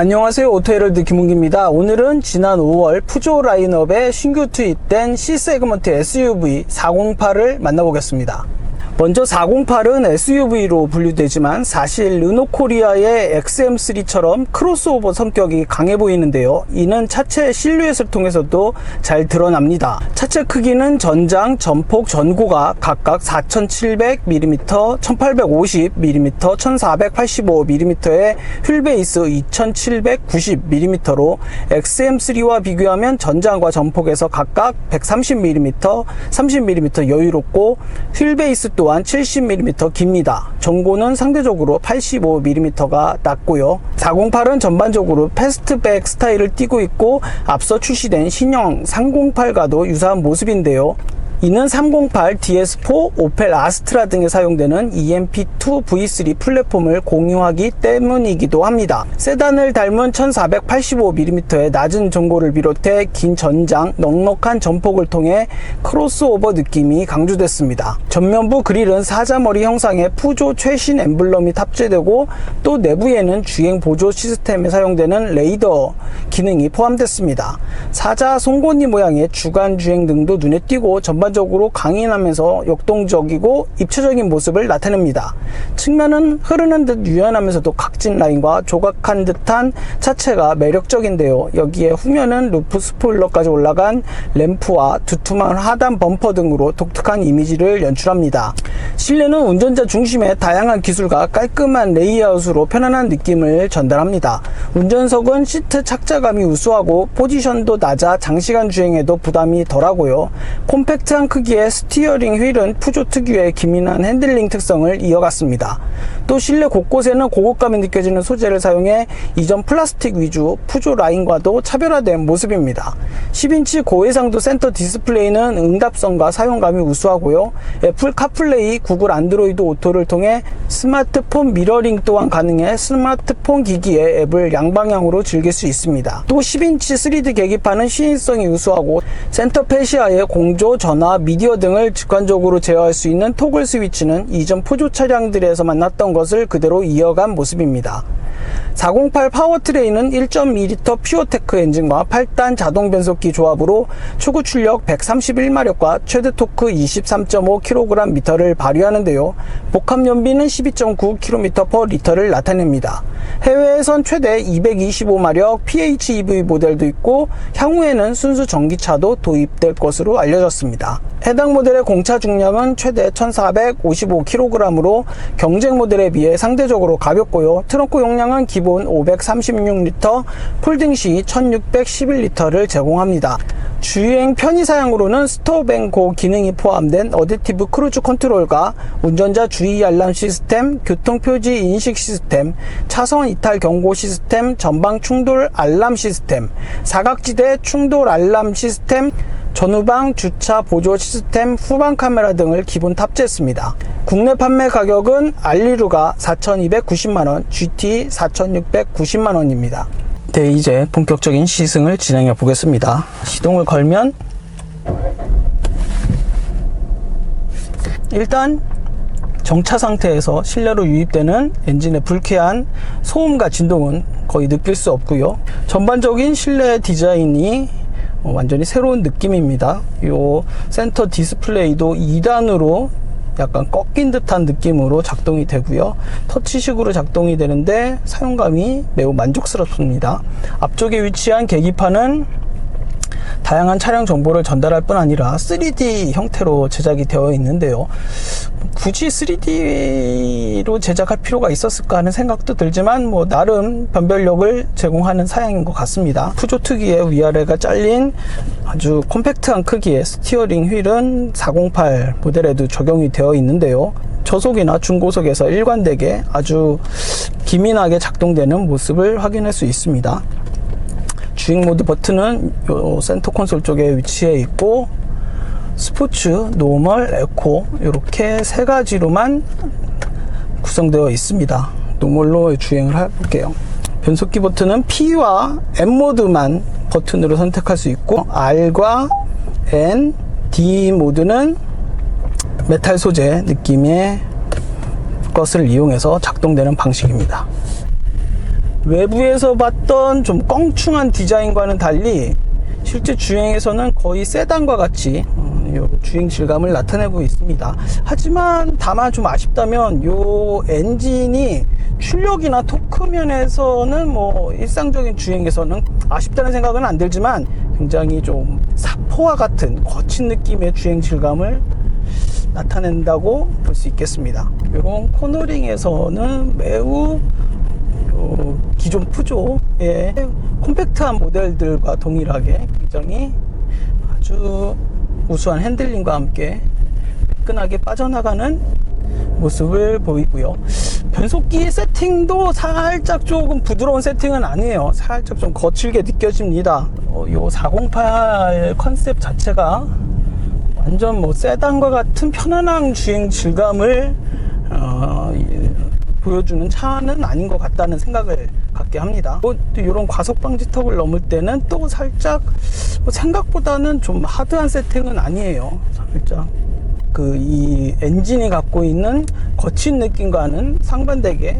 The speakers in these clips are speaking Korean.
안녕하세요, 오토헤럴드 김은기입니다. 오늘은 지난 5월 푸조 라인업에 신규 투입된 C세그먼트 SUV 408을 만나보겠습니다. 먼저 408은 SUV로 분류되지만 사실 르노코리아의 XM3처럼 크로스오버 성격이 강해 보이는데요. 이는 차체 실루엣을 통해서도 잘 드러납니다. 차체 크기는 전장, 전폭, 전고가 각각 4700mm, 1850mm, 1485mm의 휠베이스 2790mm로 XM3와 비교하면 전장과 전폭에서 각각 130mm, 30mm 여유롭고 휠베이스 또한 70mm 깁니다. 전고는 상대적으로 85mm가 낮고요. 408은 전반적으로 패스트백 스타일을 띠고 있고 앞서 출시된 신형 308과도 유사한 모습인데요. 이는 308, DS4, 오펠 아스트라 등에 사용되는 EMP2 V3 플랫폼을 공유하기 때문이기도 합니다. 세단을 닮은 1485mm의 낮은 전고를 비롯해 긴 전장, 넉넉한 전폭을 통해 크로스오버 느낌이 강조됐습니다. 전면부 그릴은 사자머리 형상의 푸조 최신 엠블럼이 탑재되고 또 내부에는 주행 보조 시스템에 사용되는 레이더 기능이 포함됐습니다. 사자 송곳니 모양의 주간 주행 등도 눈에 띄고 전반적으로 강인하면서 역동적이고 입체적인 모습을 나타냅니다. 측면은 흐르는 듯 유연하면서도 각진 라인과 조각한 듯한 차체가 매력적인데요. 여기에 후면은 루프 스포일러까지 올라간 램프와 두툼한 하단 범퍼 등으로 독특한 이미지를 연출합니다. 실내는 운전자 중심의 다양한 기술과 깔끔한 레이아웃으로 편안한 느낌을 전달합니다. 운전석은 시트 착자감이 우수하고 포지션도 낮아 장시간 주행에도 부담이 덜하고요. 콤팩트한 크기의 스티어링 휠은 푸조 특유의 기민한 핸들링 특성을 이어갔습니다. 또 실내 곳곳에는 고급감이 느껴지는 소재를 사용해 이전 플라스틱 위주 푸조 라인과도 차별화된 모습입니다. 10인치 고해상도 센터 디스플레이는 응답성과 사용감이 우수하고요. 애플 카플레이, 구글 안드로이드 오토를 통해 스마트폰 미러링 또한 가능해 스마트폰 기기에 앱을 양방향으로 즐길 수 있습니다. 또 10인치 3D 계기판은 시인성이 우수하고 센터 페시아의 공조, 전화, 미디어 등을 직관적으로 제어할 수 있는 토글 스위치는 이전 푸조 차량들에서 만났던 것을 그대로 이어간 모습입니다. 408 파워트레인은 1.2L 퓨어테크 엔진과 8단 자동 변속기 조합으로 초구 출력 131마력과 최대 토크 23.5kgm를 발휘하는데요. 복합 연비는 12.9km/L를 나타냅니다. 해외에선 최대 225마력 PHEV 모델도 있고 향후에는 순수 전기차도 도입될 것으로 알려졌습니다. 해당 모델의 공차 중량은 최대 1455kg으로 경쟁 모델에 비해 상대적으로 가볍고요. 트렁크 용량은 기본 536L, 폴딩 시 1611L를 제공합니다. 주행 편의 사양으로는 스톱앤고 기능이 포함된 어댑티브 크루즈 컨트롤과 운전자 주의 알람 시스템, 교통표지 인식 시스템, 차선 이탈 경고 시스템, 전방 충돌 알람 시스템, 사각지대 충돌 알람 시스템, 전후방 주차 보조 시스템, 후방 카메라 등을 기본 탑재했습니다. 국내 판매 가격은 알리루가 4,290만원, GT 4,690만원입니다. 네, 이제 본격적인 시승을 진행해 보겠습니다. 시동을 걸면 일단 정차 상태에서 실내로 유입되는 엔진의 불쾌한 소음과 진동은 거의 느낄 수 없고요. 전반적인 실내 디자인이 완전히 새로운 느낌입니다. 요 센터 디스플레이도 2단으로 약간 꺾인 듯한 느낌으로 작동이 되고요. 터치식으로 작동이 되는데 사용감이 매우 만족스럽습니다. 앞쪽에 위치한 계기판은 다양한 차량 정보를 전달할 뿐 아니라 3D 형태로 제작이 되어 있는데요. 굳이 3D로 제작할 필요가 있었을까 하는 생각도 들지만 나름 변별력을 제공하는 사양인 것 같습니다. 푸조 특유의 위아래가 잘린 아주 콤팩트한 크기의 스티어링 휠은 408 모델에도 적용이 되어 있는데요. 저속이나 중고속에서 일관되게 아주 기민하게 작동되는 모습을 확인할 수 있습니다. 주행 모드 버튼은 요 센터 콘솔 쪽에 위치해 있고 스포츠, 노멀, 에코 이렇게 세 가지로만 구성되어 있습니다. 노멀로 주행을 해볼게요. 변속기 버튼은 P와 M 모드만 버튼으로 선택할 수 있고 R과 N, D 모드는 메탈 소재 느낌의 것을 이용해서 작동되는 방식입니다. 외부에서 봤던 좀 껑충한 디자인과는 달리 실제 주행에서는 거의 세단과 같이 주행 질감을 나타내고 있습니다. 하지만 다만 좀 아쉽다면 요 엔진이 출력이나 토크 면에서는 뭐 일상적인 주행에서는 아쉽다는 생각은 안 들지만 굉장히 좀 사포와 같은 거친 느낌의 주행 질감을 나타낸다고 볼 수 있겠습니다. 이런 코너링에서는 매우 기존 푸조의 콤팩트한 모델들과 동일하게 굉장히 아주 우수한 핸들링과 함께 매끈하게 빠져나가는 모습을 보이고요. 변속기 세팅도 살짝 조금 부드러운 세팅은 아니에요. 살짝 좀 거칠게 느껴집니다. 요 408 컨셉 자체가 완전 뭐 세단과 같은 편안한 주행 질감을 보여주는 차는 아닌 것 같다는 생각을 갖게 합니다. 또 이런 과속 방지턱을 넘을 때는 또 살짝 생각보다는 좀 하드한 세팅은 아니에요. 살짝 이 엔진이 갖고 있는 거친 느낌과는 상반되게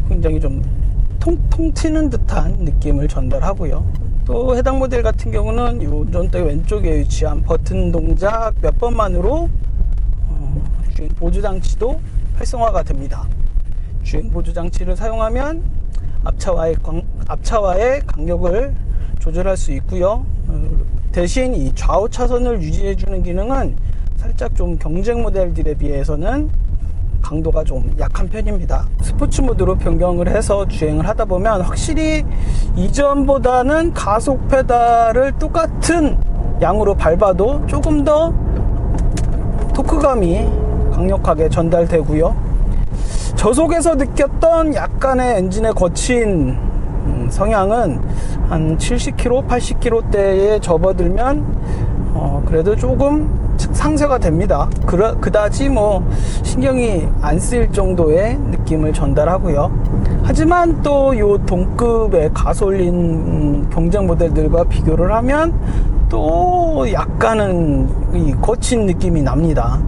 굉장히 좀 통통 튀는 듯한 느낌을 전달하고요. 또 해당 모델 같은 경우는 이 운전대 왼쪽에 위치한 버튼 동작 몇 번만으로 주행 보조 장치도 활성화가 됩니다. 주행 보조 장치를 사용하면 앞차와의 간격을 조절할 수 있고요. 대신 이 좌우 차선을 유지해 주는 기능은 살짝 좀 경쟁 모델들에 비해서는 강도가 좀 약한 편입니다. 스포츠 모드로 변경을 해서 주행을 하다 보면 확실히 이전보다는 가속 페달을 똑같은 양으로 밟아도 조금 더 토크감이 강력하게 전달되고요. 저속에서 느꼈던 약간의 엔진의 거친 성향은 한 70km, 80km대에 접어들면 그래도 조금 상쇄가 됩니다. 그다지 뭐 신경이 안 쓰일 정도의 느낌을 전달하고요. 하지만 또 요 동급의 가솔린 경쟁 모델들과 비교를 하면 또 약간은 이 거친 느낌이 납니다.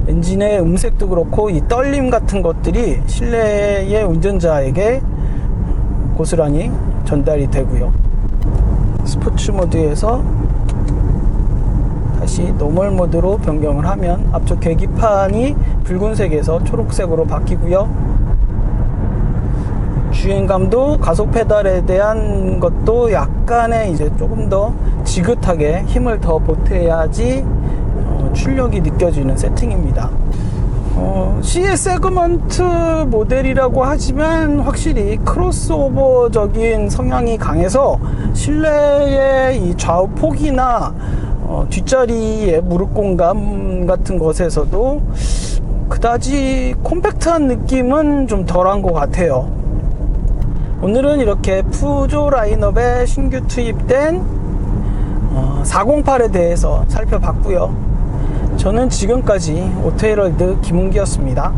엔진의 음색도 그렇고 이 떨림 같은 것들이 실내의 운전자에게 고스란히 전달이 되고요. 스포츠 모드에서 다시 노멀 모드로 변경을 하면 앞쪽 계기판이 붉은색에서 초록색으로 바뀌고요. 주행감도 가속 페달에 대한 것도 약간의 이제 조금 더 지긋하게 힘을 더 보태야지 출력이 느껴지는 세팅입니다. CS 세그먼트 모델이라고 하지만 확실히 크로스오버적인 성향이 강해서 실내의 이 좌우 폭이나 뒷자리의 무릎 공간 같은 것에서도 그다지 콤팩트한 느낌은 좀 덜한 것 같아요. 오늘은 이렇게 푸조 라인업에 신규 투입된 408에 대해서 살펴봤고요. 저는 지금까지 오토헤럴드 김은기였습니다.